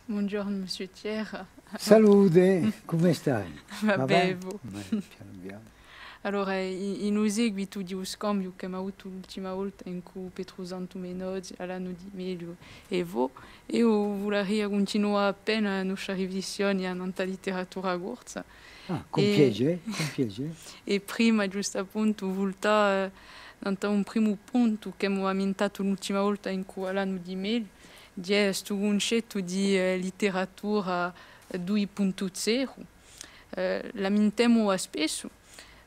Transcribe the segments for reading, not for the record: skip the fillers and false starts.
Buongiorno Monsieur Thiers. Salute, come stai? Va bene? bevo. Piano piano. Allora, in usegui tu di un scambio che abbiamo avuto l'ultima volta in cui Petro Santo Menozzi all'anno di meglio e vo, io vorrei continuare appena la nostra revisione a tanta letteratura corsa. Ah, con piacere, con piacere. E prima, giusto appunto, volta un primo punto che abbiamo ambientato l'ultima volta in cui all'anno di meglio, di questo concetto di letteratura 2.0. Lamentiamo spesso,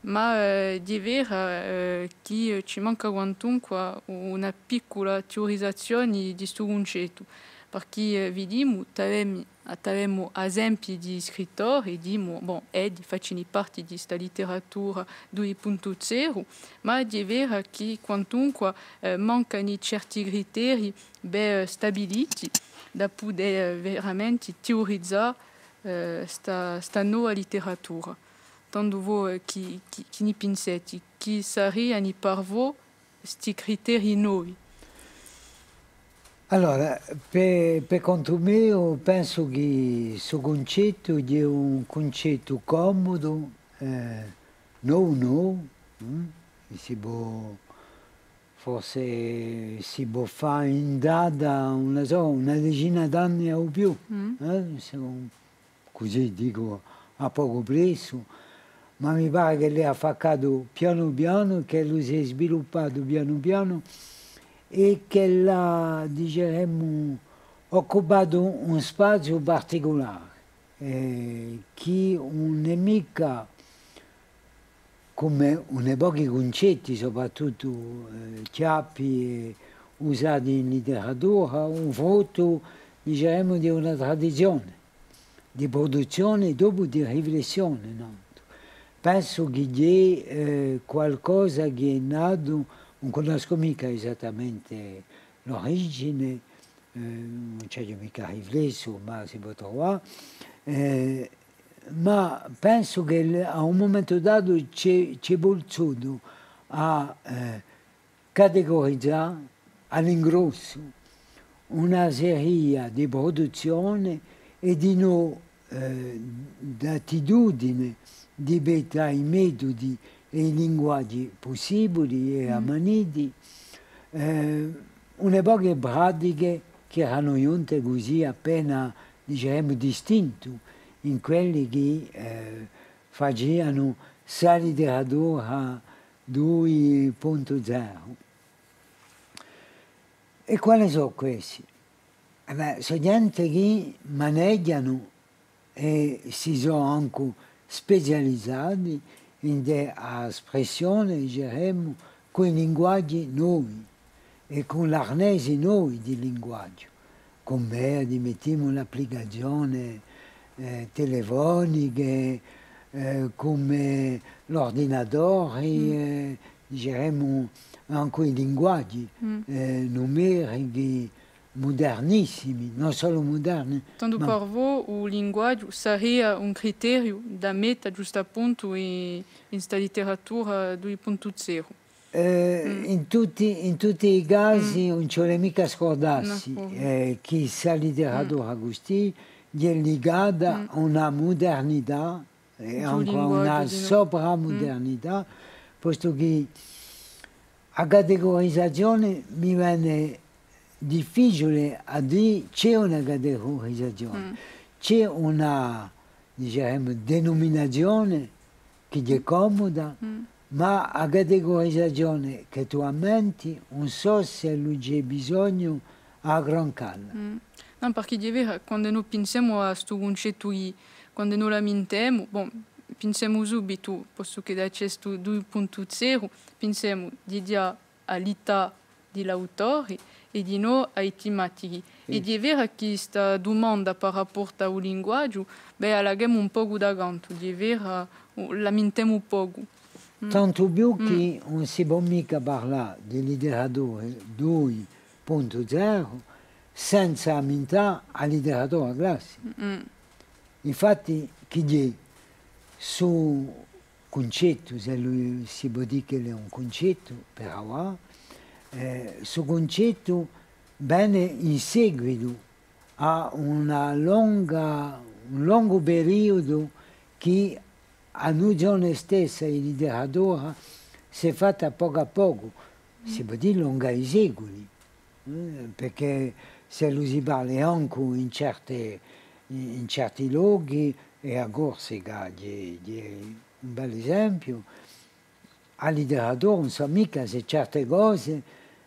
ma di vero che ci manca quantunque una piccola teorizzazione di questo concetto, perché vediamo, abbiamo esempi di scrittori, diciamo, facciano parte di questa letteratura 2.0, ma di vero che quantunque mancano certi criteri ben stabiliti da poter veramente teorizzare sta nuova letteratura. Tanto voi chi ne pensate, chi sarebbero per voi questi criteri nuovi? Allora, per conto mio, penso che questo concetto è un concetto comodo, forse si può fare in data, una decina d'anni o più, così dico a poco preso, ma mi pare che lei ha fatto piano piano, che lui si è sviluppato piano piano e che l'ha, diciamo, occupato un spazio particolare, che non è mica come nei pochi concetti, soprattutto chiappi usati in letteratura, un frutto, diciamo, di una tradizione di produzione dopo di riflessione. No? Penso che è qualcosa che è nato, non conosco mica esattamente l'origine, non c'è mica riflesso, ma si può trovare, ma penso che a un momento dato c'è voluto a categorizzare all'ingrosso una serie di produzioni e di attitudine di tra i metodi e i linguaggi possibili e ammaniti, une poche pratiche che erano giunte così appena, diciamo, distinto in quelli che facevano la letteratura 2.0. E quali sono questi? Sono gente che maneggiano e si sono anche specializzati in espressione, diciamo, con i linguaggi nuovi e con l'arnese nuovi di linguaggio. Come mettiamo l'applicazione telefonica, come l'ordinatore, diciamo, anche i linguaggi numerici modernissimi, non solo moderni. Tanto per voi il linguaggio sarebbe un criterio da mettere giusto appunto in questa letteratura 2.0? In tutti i casi non c'è mica scordarsi che la letteratura così è legata a una modernità e anche a una sopramodernità, posto che a categorizzazione mi viene difficile a dire c'è una categorizzazione, c'è una, diciamo, denominazione che è comoda, ma a categorizzazione che tu ammenti non so se lui c'è bisogno a gran calma. No, perché di vero, quando noi pensiamo a questo concetto, quando noi lamentiamo, pensiamo subito, posto che da questo 2.0, pensiamo di dire all'età dell'autore e di no ai tematiche. Sì. E di vero che questa domanda per rapporto al linguaggio, allarghiamo un po' da ganto, di vero, lamentiamo un po'. Tanto più che non si può mica parlare di letteratura 2.0 senza ammentare la letteratura classica. Infatti, chi è su concetto, se lui si può dire che è un concetto, però, su concetto bene in seguito ha un lungo periodo che a noi giorni stessi in letteratura si è fatta a poco, si può dire lunga i secoli, perché se lo si parla anche in certi luoghi, e a Corsica è un bel esempio, a letteratura non so mica se certe cose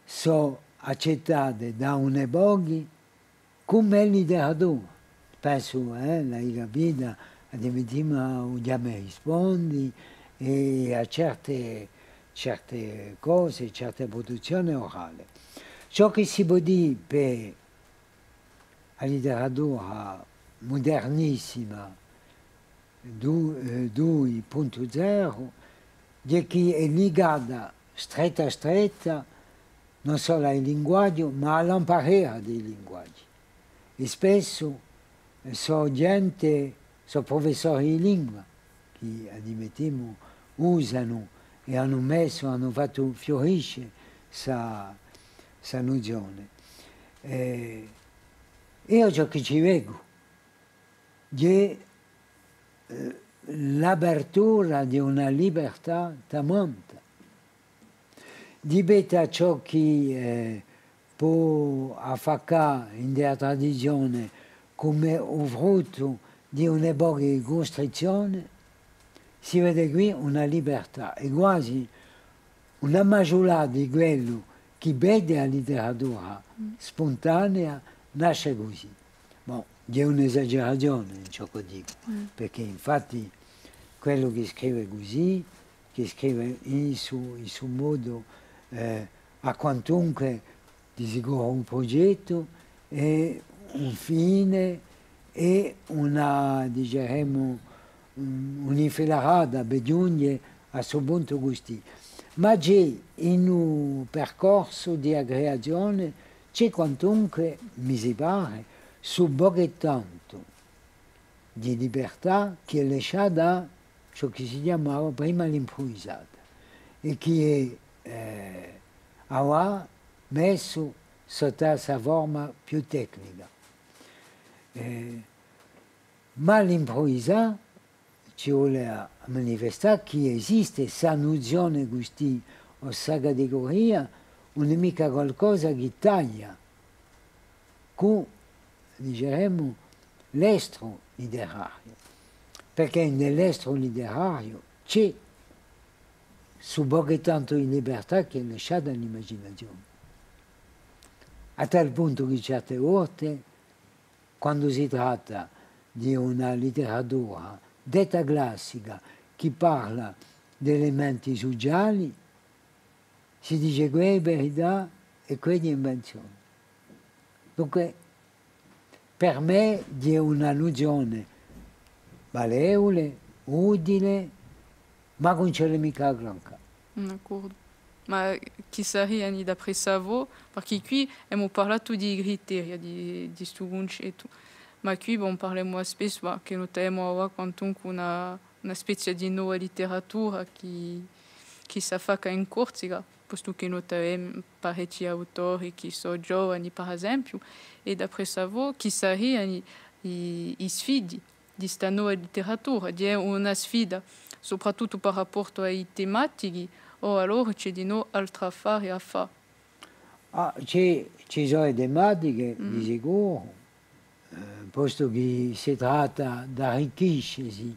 sono accettate da un'epoca come letteratura. Penso, l'hai capita, addirittura mi rispondi e a certe cose, certe produzioni orali. Ciò che si può dire per la letteratura modernissima 2.0 è che è legata stretta non solo ai linguaggi ma all'imparare dei linguaggi. E spesso sono professori di lingua che admettiamo usano e hanno fatto fiorisce questa nozione. Io ciò che ci vedo è l'apertura di una libertà tremenda. Dipende ciò che può affaccare in della tradizione come un frutto di un'epoca di costrizione, si vede qui una libertà, è quasi una maggiorata di quello che vede la letteratura spontanea, nasce così. Bon, è un'esagerazione in ciò che dico, perché infatti quello che scrive così, che scrive in suo modo, a quantunque di sicuro un progetto e un fine e una, diremo, un'infilarata bisogna a suo punto gusti. Ma c'è in un percorso di aggregazione, c'è quantunque, mi si pare, su poco tanto di libertà che è lasciata da ciò che si chiamava prima l'improvvisata e che ha messo sotto la sua forma più tecnica. Ma l'improvvisata ci vuole manifestare che esiste questa nozione così, o questa categoria, non è mica qualcosa che taglia con, diremmo, l'estro letterario, perché nell'estro letterario c'è su poco tanto di libertà che è lasciata all'immaginazione. A tal punto che certe volte, quando si tratta di una letteratura detta classica che parla di elementi sociali, si dice che è verità e che è invenzione. Dunque, per me è una nozione valevole, utile, ma non c'è mica granché. D'accordo. Ma chi sarebbe d'après Savo, perché qui abbiamo parlato di criteri, di studenti e tutto, ma qui parliamo spesso che notiamo quantunque una specie di nuova letteratura che si fa in Corsica, posto che notiamo parecchi autori che sono giovani, per esempio, e d'après Savo chi sarebbero i sfidi di questa nuova letteratura, di una sfida soprattutto per rapporto ai tematiche, o allora c'è di nuovo altro affare a fare? Ci sono le tematiche, di sicuro, posto che si tratta di arricchiscersi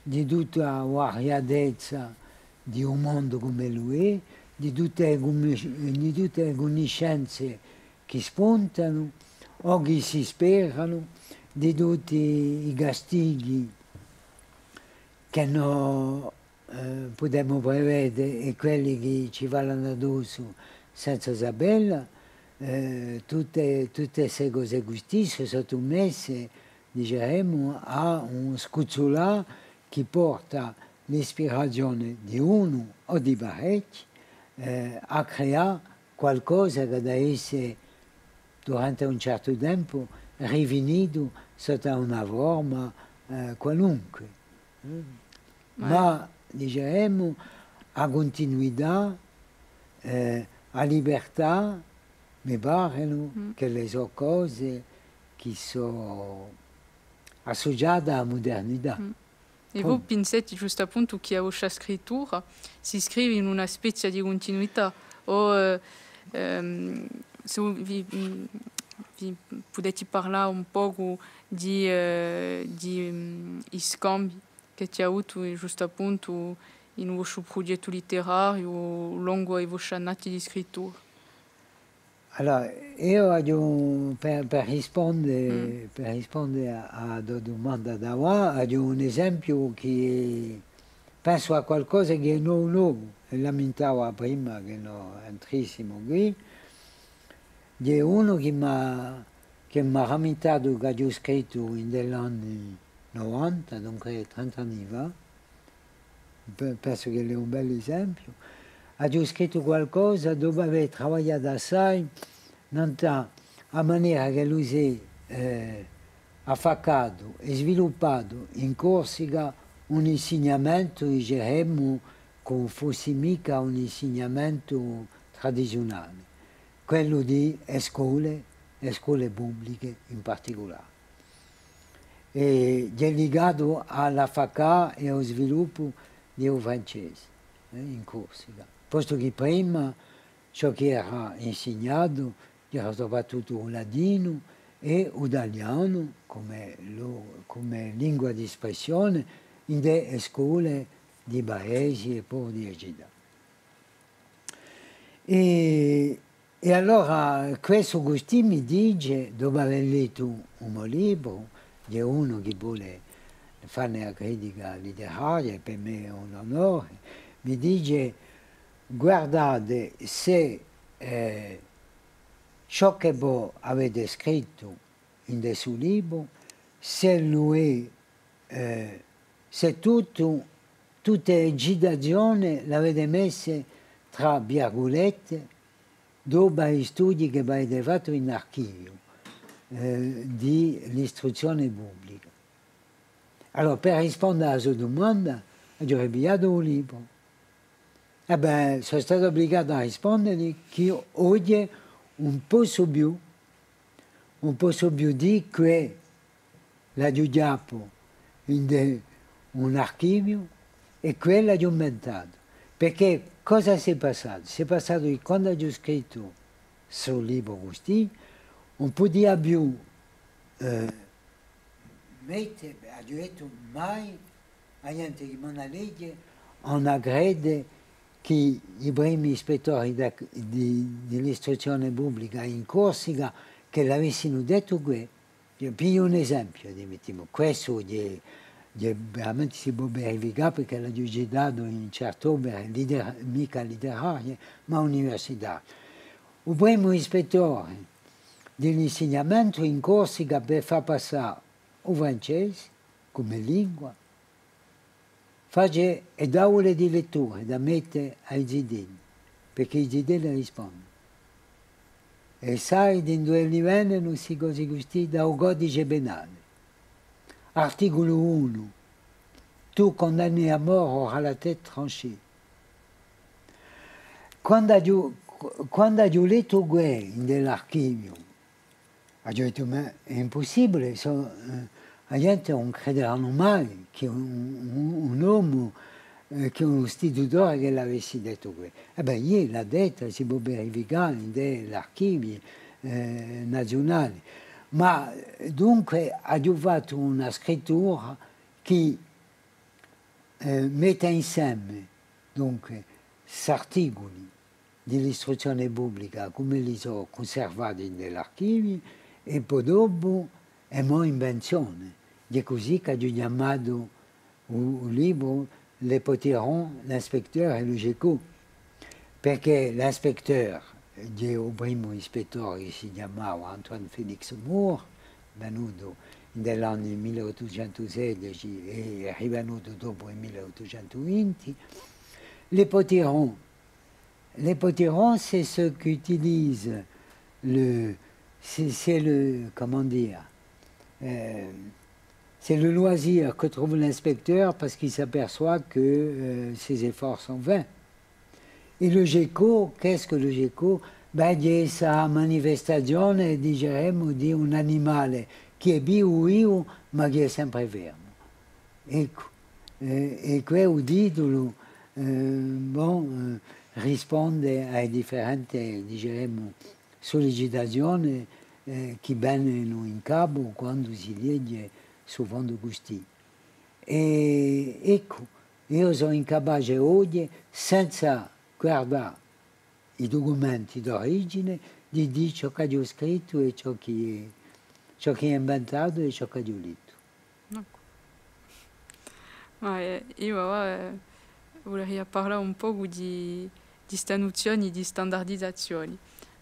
di tutta la variatezza di un mondo come lui è, di tutte le conoscenze che spuntano o che si sperano, di tutti i castighi che non potremmo prevedere e quelli che ci vanno addosso senza saperla, tutte queste cose così sono sottomesse, diciamo, a un scuzzolà che porta l'ispirazione di uno o di parecchi a creare qualcosa che deve essere durante un certo tempo rifinito sotto una forma qualunque. Ma diciamo a continuità, a libertà, mi pare che le sono cose che sono associate alla modernità. E voi pensate giusto appunto che la scrittura si scrive in una specie di continuità o se vi potete parlare un po' di scambi che ti ha avuto giusto appunto in un vostro progetto letterario lungo i vostri anni di scrittura? Allora, io per rispondere alla domanda da voi, ho un esempio che penso a qualcosa che è nuovo, e lamentavo prima che non entrissimo qui, di uno che mi ha rammentato che ho scritto negli anni 90, dunque 30 anni fa, penso che è un bel esempio. Ho scritto qualcosa dove avevo lavorato assai, a maniera che lui si ha fatto e sviluppato in Corsica un insegnamento, diciamo, che fosse mica un insegnamento tradizionale, quello di scuole pubbliche in particolare. E è legato alla facoltà e allo sviluppo del francese in Corsica, posto che prima ciò che era insegnato era soprattutto il ladino e l'italiano come lingua di espressione in delle scuole di paesi e poi di città. E allora questo Agostino mi dice, dopo aver letto un mio libro, di uno che vuole fare una critica letteraria, per me è un onore, mi dice: guardate se ciò che voi avete scritto in questo libro, se lui, se tutte le citazioni l'avete messe tra virgolette dopo gli studi che avete fatto in archivio dell'istruzione pubblica. Allora, per rispondere alla sua domanda, ho inviato un libro. E beh, sono stato obbligato a rispondere che oggi un posso più di che la giudiapo in un archivio e quella di un inventato. Perché cosa si è passato? Si è passato che quando ho scritto sul libro così, non poteva più mettere, ho detto mai a niente che non legge una crede che i primi ispettori dell'istruzione pubblica in Corsica che l'avessero detto qui. Piglio un esempio, questo veramente si può verificare perché l'ho dato in certe opere, mica letterarie, ma universitarie. Il primo ispettore dell'insegnamento in Corsica per far passare il francese come lingua, face ed aule di lettura da mettere ai zidini, perché i zidini rispondono. E sai, in due livelli non si così gusti da un codice penale. Articolo 1. Tu condanni a morte alla tête tranchée. Quando ho letto questo nell'archivio, ho detto, ma è impossibile, la gente non crederanno mai che un uomo, che un istitutore che l'avesse detto questo. E beh, io l'ho detto, si può verificare negli archivi nazionali. Ma dunque ho fatto una scrittura che mette insieme dunque questi articoli dell'istruzione pubblica come li sono conservati nell'archivio e poi dopo è mia invenzione. È così che ho chiamato il libro Le Potiron, l'inspecteur e le GECO, perché l'inspecteur il primo ispettore si chiamava Antoine Félix Moore, venuto negli anni 1816 e è rivenuto dopo il 1820. Les potirons, c'est ce qu'utilise c'est le, comment dire, c'est le loisir que trouve l'inspecteur parce qu'il s'aperçoit que ses efforts sont vains. Et le GECO, qu'est-ce que le GECO? Beh, questa manifestazione, diremmo, di un animale che è vivo, ma che è sempre fermo. Ecco, e quel titolo risponde ai differenti, diremmo, sollecitazioni che vengono in capo quando si legge su fondo così. E ecco, io sono incapace oggi, senza guardare i documenti d'origine, di dire ciò che ho scritto e ciò che ho inventato e ciò che ho letto. Io vorrei parlare un po' di queste nozioni di standardizzazione,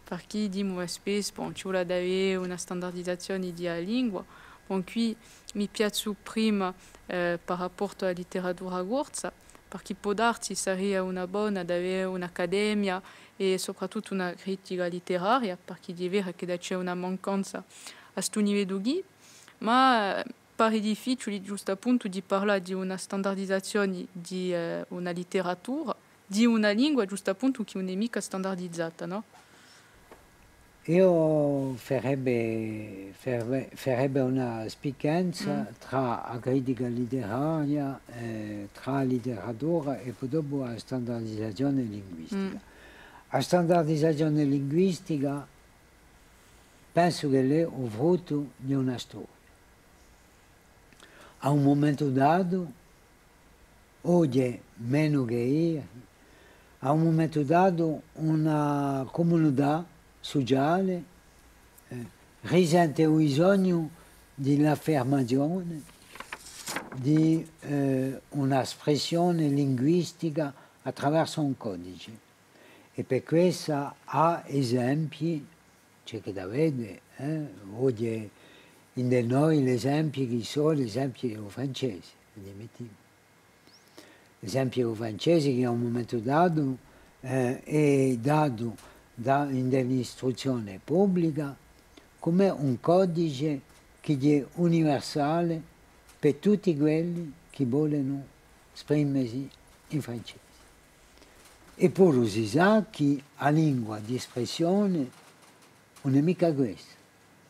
perché diciamo spesso ci vuole avere una standardizzazione della lingua, qui mi piace prima per rapporto alla letteratura corsa, perché può darsi sarebbe una buona ad avere un'accademia e soprattutto una critica letteraria, perché è vero che c'è una mancanza a questo livello lì, ma pare difficile giusto appunto di parlare di una standardizzazione di una letteratura, di una lingua giusto appunto che non è mica standardizzata, no? Io farebbe una spiccanza tra la critica letteraria, tra la letteratura e poi dopo la standardizzazione linguistica. La standardizzazione linguistica penso che è il frutto di una storia. A un momento dato, oggi meno che ieri, a un momento dato una comunità sociale risente il bisogno dell'affermazione di un'espressione linguistica attraverso un codice. E per questo ha esempi, c'è che da vedere, oggi in noi gli esempi che sono gli esempi francesi, l'esempio francese che a un momento dato è dato nell'istruzione pubblica come un codice che è universale per tutti quelli che vogliono esprimersi in francese. Eppure si sa che la lingua di espressione non è mica questa.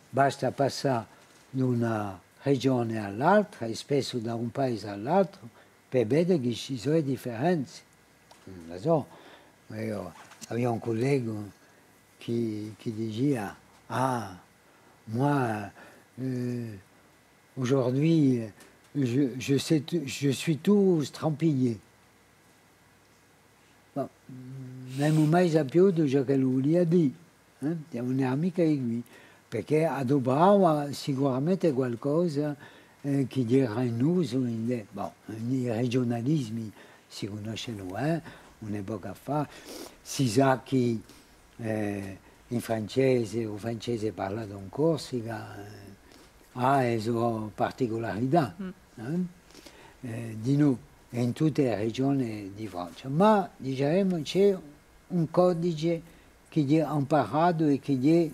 Basta passare da una regione all'altra e spesso da un paese all'altro per vedere che ci sono differenze. Non lo so, io avevo un collega che diceva moi, aujourd'hui, je suis tout strampillé. Bon, non ho mai saputo ciò che lui voleva dire, non era mica qui, perché adoperava sicuramente qualcosa che era in uso, i regionalismi si conoscono un'epoca fa, si sa che in francese o francese parlato in Corsica ha le sue particolarità, di noi e in tutte le regioni di Francia, ma diciamo c'è un codice che è imparato e che è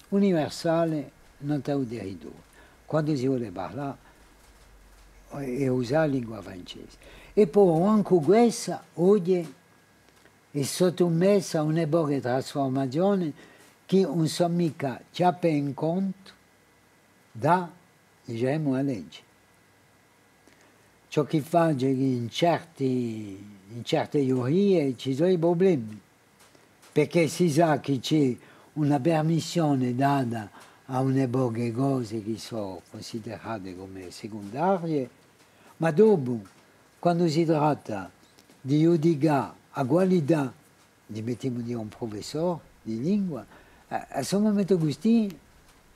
universale nel territorio. Quando si vuole parlare e usare la lingua francese. E poi anche questa oggi è sottomessa a un'epoca di trasformazione che non so mica già per in conto da, diciamo, la legge. Ciò che fa che in certe teorie ci sono i problemi, perché si sa che c'è una permissione data a un'epoca cose che sono considerate come secondarie, ma dopo, quando si tratta di giudicare la qualità di un professore di lingua, a questo momento così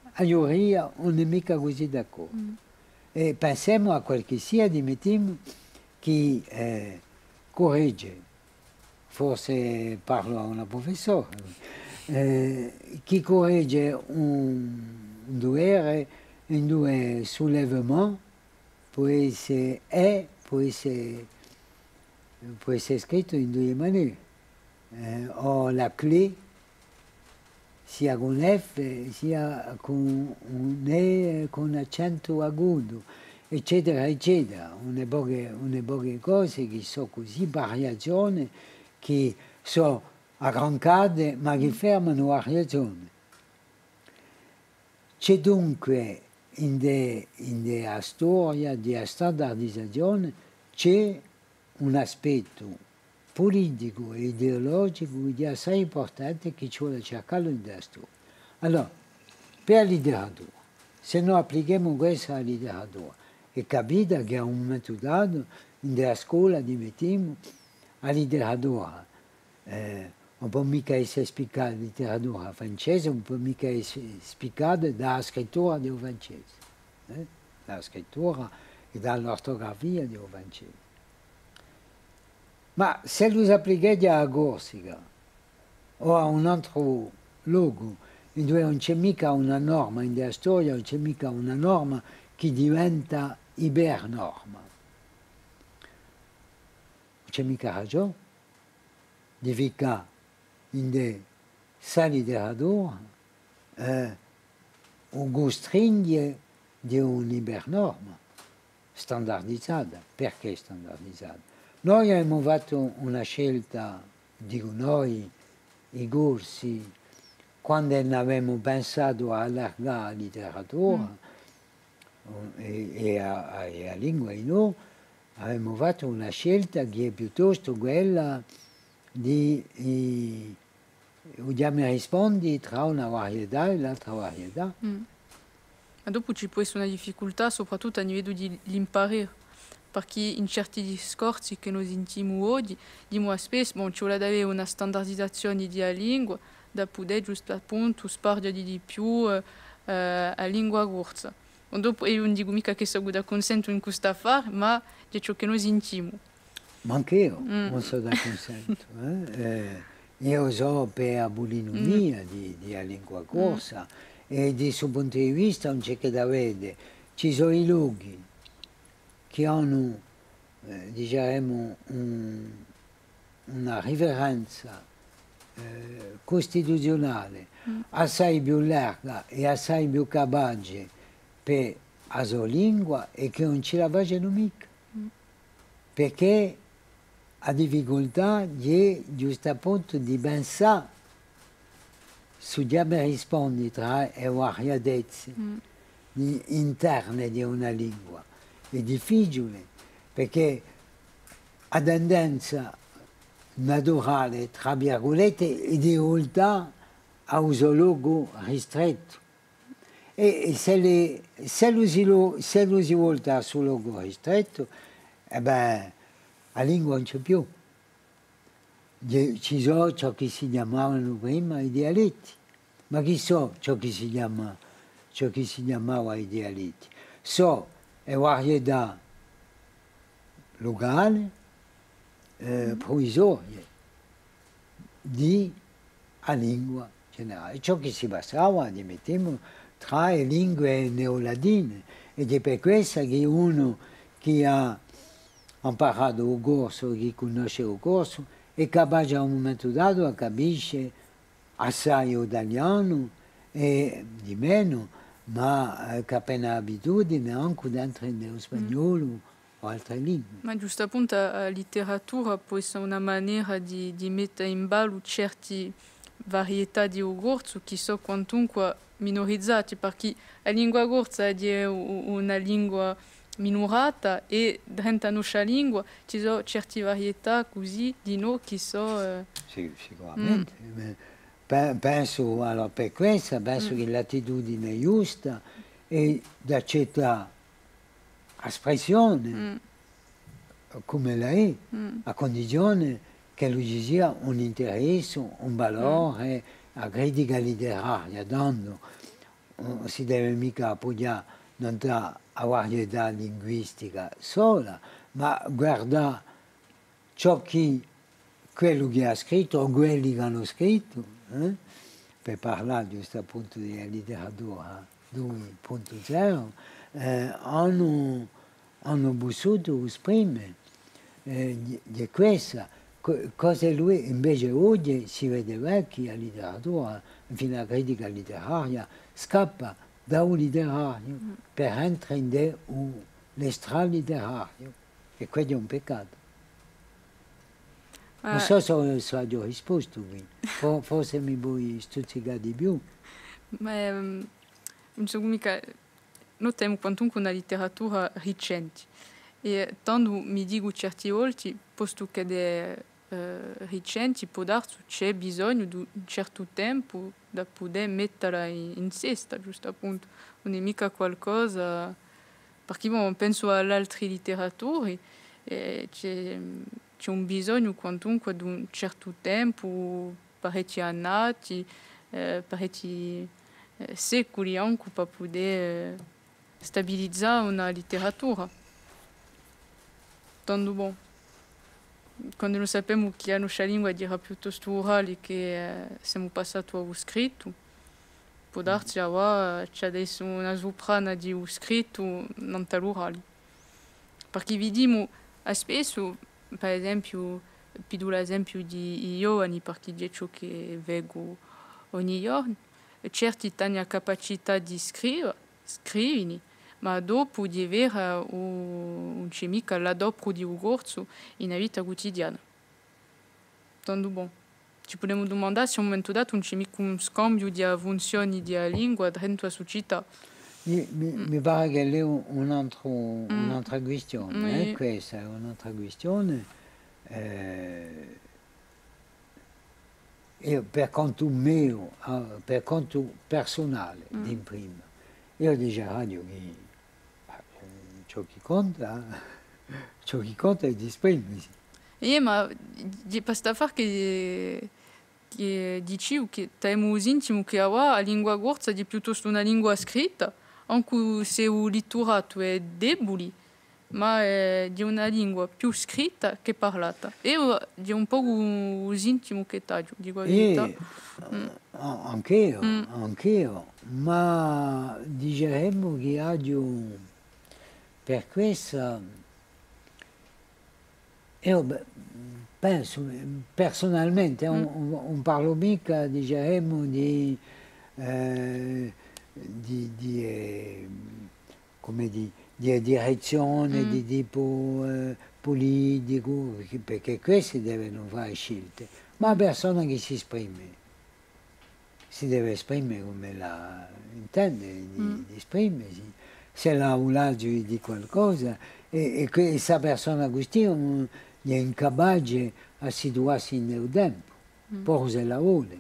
la teoria non è mica così d'accordo. E pensiamo a quel che sia, che corregge, forse parlo a una professore, che corregge un dovere in due sollevamenti, può essere scritto in due maniere, o la clé sia con F, sia con un E con accento agudo, eccetera, eccetera. Una poche cose che sono così variazioni, che sono arrancate ma che fermano la ragione. C'è dunque nella storia della standardizzazione c'è un aspetto politico e ideologico che è assai importante che ci vuole cercarlo nella storia. Allora, per la letteratura, se noi applichiamo questo alla letteratura, è capita che a un momento dato nella scuola mettiamo la letteratura, non può mica essere spiegata la letteratura francese, non può mica essere spiegata dalla scrittura del francese, dalla scrittura e dall'ortografia del francese. Ma se lo applicate alla Corsica o a un altro luogo dove non c'è mica una norma nella storia, non c'è mica una norma che diventa ipernorma, non c'è mica ragione di ficcare in questa letteratura un costringere di un'ipernorma standardizzata. Perché standardizzata? Noi abbiamo fatto una scelta, dico noi, i corsi, quando ne avevamo pensato a allargare la letteratura e a lingua e no, abbiamo fatto una scelta che è piuttosto quella di mi rispondi tra una varietà e l'altra varietà. Ma dopo ci può essere una difficoltà, soprattutto a livello di imparare, perché in certi discorsi che noi sentiamo oggi, diciamo spesso, ci vuole avere una standardizzazione della lingua, da poter giusto appunto spargere di più a lingua corsa. Dopo io non dico mica che sono da consento in questo affare, ma è ciò che noi sentiamo. Ma anche io non sono da consento. Io so per la bulimia della lingua corsa e di questo punto di vista non c'è che da vedere. Ci sono i luoghi che hanno, diciamo, una riverenza costituzionale assai più larga e assai più capace per la sua lingua e che non ce la facciano mica. Perché la difficoltà è giusto appunto di pensare su come rispondi tra le varietezze interne di una lingua. È difficile perché la tendenza naturale, tra virgolette, è di voltare a un luogo ristretto. E se lo si volta sul luogo ristretto, la lingua non c'è più. Ci sono ciò che si chiamavano prima i dialetti. Ma chi so ciò che si chiamava i dialetti? So le varietà locali, provvisorie di a lingua generale. Ciò che si passava, mettiamo, tra le lingue neoladine. Ed è per questo che uno che ha imparato il corso, che conosce il corso, è capace a un momento dato a capire assai italiano e di meno, ma che appena abitudine anche dentro lo spagnolo o altre lingue. Ma giusto appunto la letteratura può essere una maniera di mettere in ballo certe varietà di corso che sono quantunque minorizzate, perché la lingua corsa è una lingua minorata e dentro la nostra lingua ci sono certe varietà così di noi che sono... Sì, sicuramente. Penso, allora, per questo penso che l'attitudine giusta è da accettare espressione come lei, a condizione che lui ci sia un interesse, un valore, la critica letteraria, tanto non si deve mica appoggiare non tra la varietà linguistica sola, ma guardare ciò che quello che ha scritto o quelli che hanno scritto, per parlare giusto appunto della letteratura 2.0, hanno bussato esprimere di questa, cosa lui invece oggi si vede che la letteratura, infine la critica letteraria, scappa da un letterario per entrare in l'extraletterario, e questo è un peccato. Non so se ho risposto qui, forse mi vuoi stuzzicare di più. Ma non so mica, noi temo quantunque una letteratura recente e tanto mi dico certi volte, posto che è recente, può darsi c'è bisogno di un certo tempo da poter metterla in cesta, giusto appunto, non è mica qualcosa, perché penso alle altre letterature, c'è un bisogno quantunque di un certo tempo, parecchi annati, parecchi secoli anche per poter stabilizzare una letteratura. Tanto bom, quando noi sappiamo che la nostra lingua era piuttosto orale che siamo passati allo scritto, può darsi che c'è adesso una soprana di scritto non l'orale. Perché vediamo spesso, per esempio, pido l'esempio di giovani, perché è ciò che vedo ogni giorno, certi hanno la capacità di scrivere, ma dopo di avere un chimica l'adopro di un corso in vita quotidiana. Tanto bom, ci possiamo domandare se a un momento dato un chimico un scambio di funzioni di lingua dentro la società. Mi pare che è un'altra questione, questa è un'altra questione. Io per conto mio, per conto personale, di prima, io dicevo radio che ciò che conta è di esprimersi. Ma basta fare che dicevo che siamo intimo che la lingua corsa è piuttosto una lingua scritta, anche se il letterato è debole, ma è di una lingua più scritta che parlata. E di un po' intimo che taglio, dico la verità. Anch'io, ma diremmo che per questo io penso personalmente, non parlo mica, diremmo come di direzione di tipo politico, perché questi devono fare scelte, ma la persona che si esprime si deve esprimere come la intende di esprimersi, se la volaggio di qualcosa e questa persona così è incapace a situarsi nel tempo, poi se la vuole,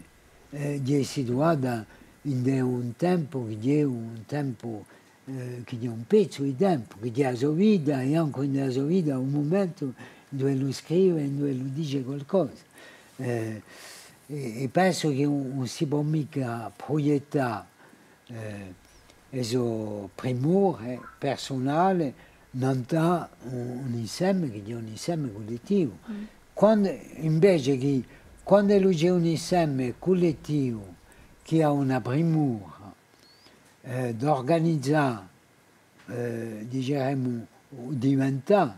è situata in un tempo che è un tempo che è un pezzo di tempo, che ha la sua vita e anche nella sua vita un momento dove lo scrive, dove lo dice qualcosa. E penso che non si può mica proiettare il suo primore personale non da un insieme che è un insieme collettivo. Invece che quando c'è un insieme collettivo che ha una primura da organizzare, diciamo, diventare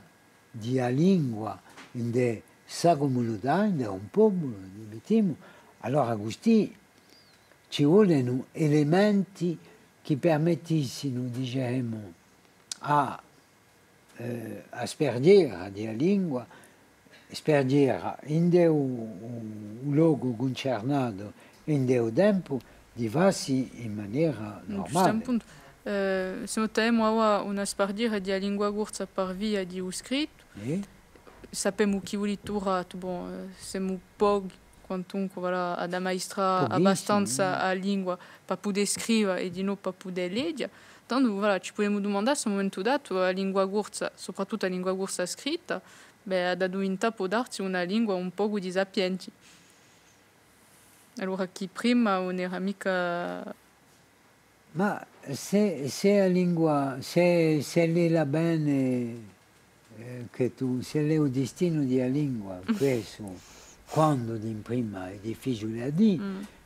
di una lingua in sa comunità, in un popolo, allora così ci vogliono elementi che permettessero, diciamo, a sperdere la lingua, sperdere in un luogo concernato, in un tempo, di farsi in maniera normale. Se abbiamo una sperdere di lingua corsa per via di scritto, sappiamo che il letterato, siamo pochi, quantunque voilà, ad ammaestrare abbastanza la lingua per poter scrivere e di non per poter leggere. Tanto voilà, ci possiamo domandare se a un momento dato la lingua corsa, soprattutto la lingua corsa scritta, ha diventato può darsi una lingua un po' disapiente. Allora che prima non era mica... Ma se la lingua, se lei la bene, che tu, se lei il destino della lingua, questo, quando in prima è difficile a dire,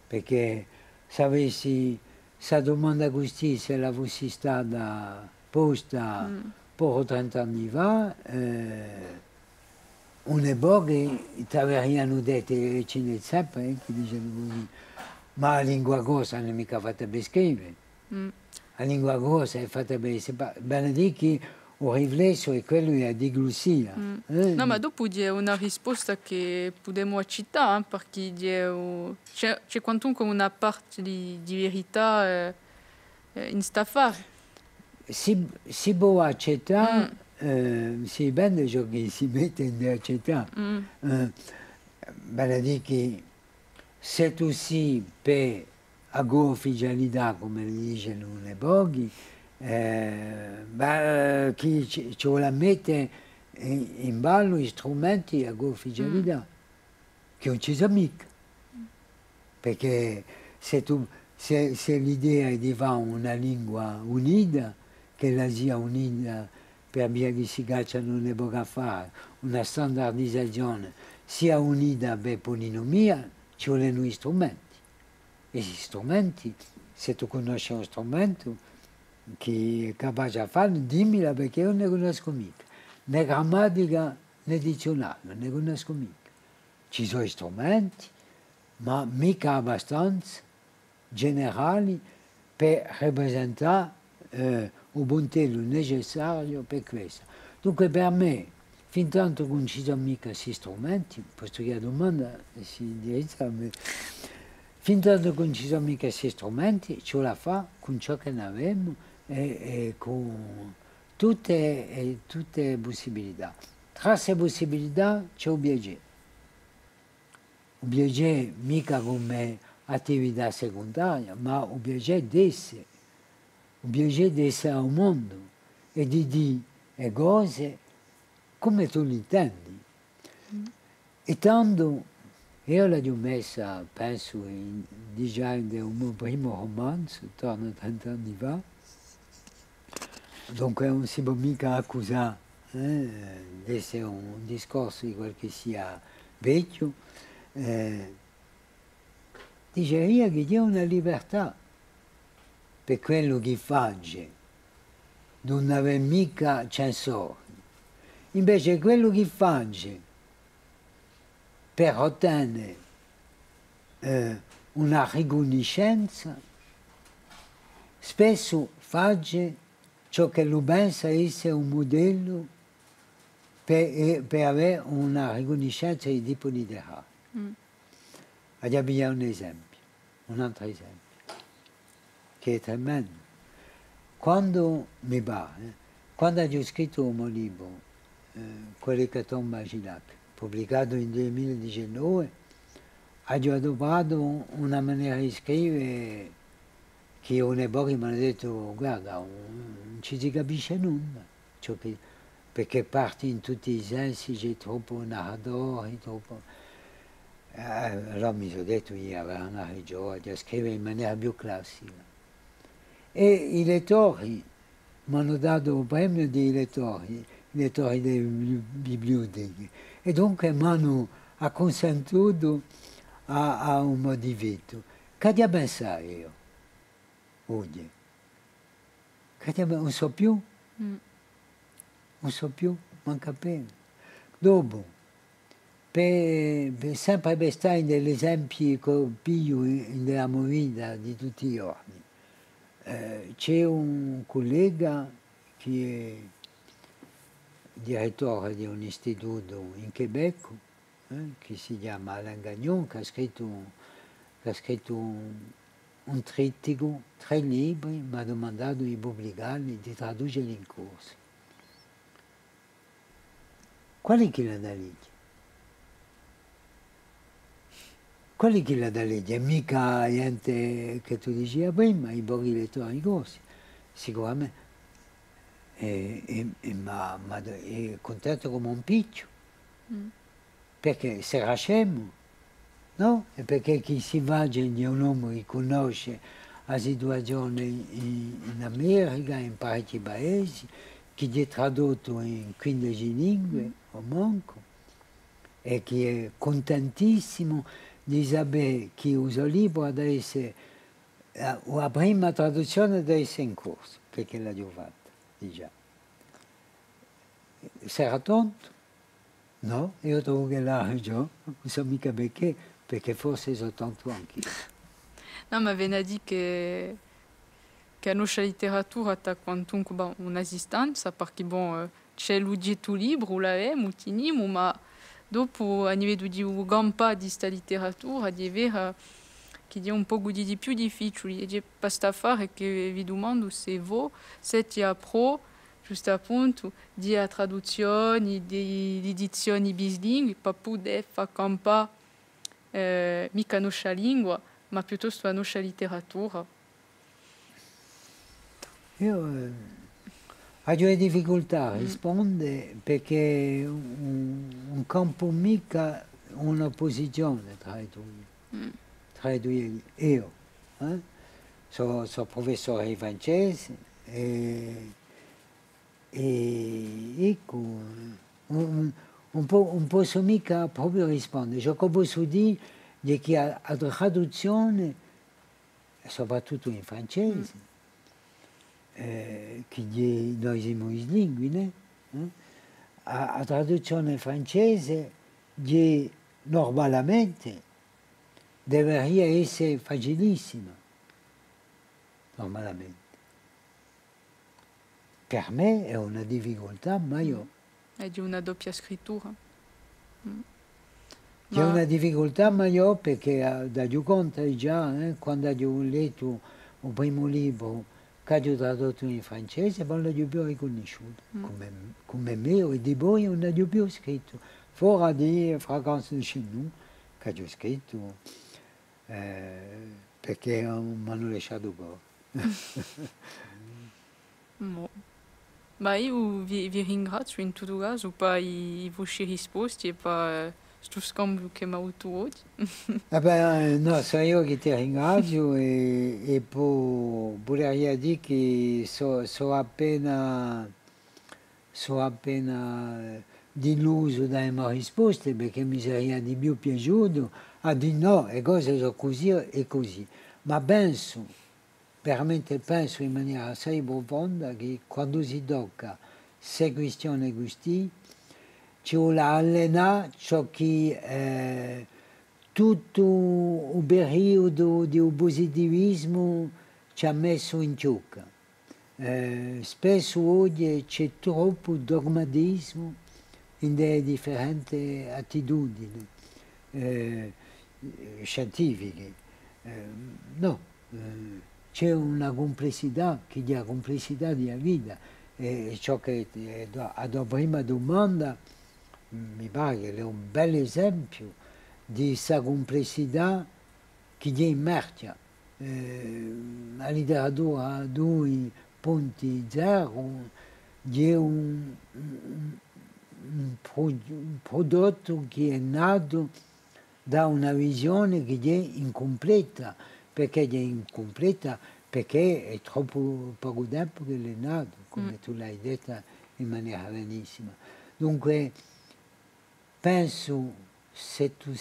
perché se avessi questa domanda così, se la fossi stata posta poco 30 anni fa, un'epoca ti avrebbero detto, ce ne sempre, che dicevano così, ma la lingua corsa non è mica fatta per scrivere. La lingua corsa è fatta per benedire che o riflesso è quello di diglossia. No, ma dopo è una risposta che possiamo accettare, perché c'è quantunque una parte di verità in sta affare. Si può accettare, si vende ciò che si mette in accettare. Vale a dire che se tu si per a ufficialità, come dicono le pochi, chi ci vuole mettere in ballo gli strumenti a ufficialità, che non ci sono mica. Perché se l'idea è di fare una lingua unita, che la sia unita per via che si cacciano le poche fare, una standardizzazione sia unita per polinomia, ci vogliono gli strumenti. E gli strumenti, se tu conosci uno strumento che è capace di farlo, dimmela perché io non ne conosco mica. Né grammatica né dizionario, non ne conosco mica. Ci sono strumenti, ma mica abbastanza generali per rappresentare il puntello necessario per questo. Dunque per me, fin tanto che non ci sono mica questi strumenti, posto che la domanda si indirizza a me, fin tanto che non ci sono mica questi strumenti, ce la fa con ciò che ne abbiamo e con tutte le possibilità. Tra queste possibilità c'è un piacere. Un piacere mica come attività secondaria, ma un piacere di essere. Un piacere di essere al mondo e di dire le cose come tu le intendi. E tanto io l'ho messa, penso, già nel mio primo romanzo, intorno a 30 anni fa, dunque non si può mica accusare di essere un discorso di quel che sia vecchio. Diceria che c'è una libertà per quello che faccio, non aveva mica censori. Invece quello che faccio per ottenere una riconoscenza, spesso faccio ciò che lo pensa essere un modello per avere una riconoscenza di tipo letterario. Abbiamo un esempio, un altro esempio, che è tremendo. Quando mi pare, quando ho scritto il mio libro, Quell'ecatombe a Gilac, pubblicato nel 2019, ho adottato una maniera di scrivere che un'epoca mi hanno detto, guarda, non ci si capisce nulla, perché parti in tutti i sensi, c'è troppo narratore, troppo... allora mi sono detto, io avevo una ragione, di scrivere in maniera più classica. E i lettori mi hanno dato il premio dei lettori delle biblioteche, e dunque mi hanno acconsentito a un modifico. Che devo pensare io? Oggi? Non so più, non so più, manca appena. Dopo, sempre per stare negli esempi che piglio nella mia vita di tutti i giorni, c'è un collega che è direttore di un istituto in Quebec, che si chiama Alain Gagnon, che ha scritto un trittico, 3 libri, mi ha domandato di pubblicarli, di tradurli in corso. Qual è che l'ha da legge? Qual è che l'ha da legge? Mica niente che tu dicevi prima, i pochi lettori in corsi, sicuramente. E è contento come un piccio, perché se era scemo, no? E perché chi si va è un uomo che conosce la situazione in America, in parecchi paesi, che è tradotto in 15 lingue, o manco, e che è contentissimo di sapere che il suo libro deve essere, la prima traduzione deve essere in corso, perché l'ha già fatta. Già. Sarà tonto? No, io trovo che l'ha ragione, non so mica perché forse sono tonto anch'io. No, ma viene a dire che che a nostra letteratura sta quantunque un'esistenza, perché c'è l'oggetto libro, l'avemo, teniamo, ma dopo a livello di gampa di questa letteratura, di vera che è un po' di più difficile. E basta fare che vi domando se voi siete a pro, giusto appunto, di traduzioni, di edizioni bislingui, per poter fare campare mica la nostra lingua, ma piuttosto la nostra letteratura. Io ho delle difficoltà a rispondere perché un campo mica un'opposizione tra i due. Tra i due, io sono professore di francese e ecco, non posso mica proprio rispondere. Ciò che posso dire è che la traduzione, soprattutto in francese, che noi siamo lingue, la traduzione francese normalmente deveria essere facilissima, normalmente. Per me è una difficoltà maggiore. È di una doppia scrittura. C'è una difficoltà maggiore perché da giù conto già, quando ho letto il primo libro che ho tradotto in francese, non l'ho più riconosciuto, come me, e di poi non l'ho più scritto. Fuori di Fragranze de chez nous, che ho scritto, perché mi hanno lasciato poco. Ma io vi ringrazio in tutto caso per i vostri risposte e per questo scambio che mi ha avuto oggi. No, sono io che ti ringrazio e vorrei dire che sono appena deluso dalle mie risposte perché mi sarebbe di più piaciuto a dire no, le cose sono così e così. Ma veramente penso in maniera assai profonda che quando si tocca queste questioni così ci vuole allenare ciò che tutto il periodo di positivismo ci ha messo in gioco. Spesso oggi c'è troppo dogmatismo in delle differenti attitudini scientifiche. No. C'è una complessità che è la complessità della vita e ciò che alla prima domanda mi pare che è un bel esempio di questa complessità che è immersa. La letteratura ha 2.0 è un prodotto che è nato da una visione che è incompleta. Perché è incompleta? Perché è troppo poco tempo che è nato, come tu l'hai detta in maniera benissima. Dunque, penso, se tu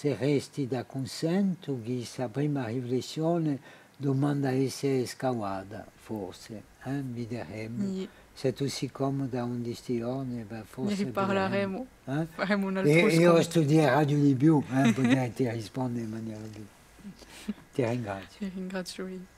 resti da consento, che questa prima riflessione domanda essere scavata, forse, vedremo. Se tu sei comoda un di questi giorni, forse ne riparleremo, faremo un altro e io scontro. studierò di più, potrei rispondere in maniera più. Ti ringrazio. Ti ringrazio io.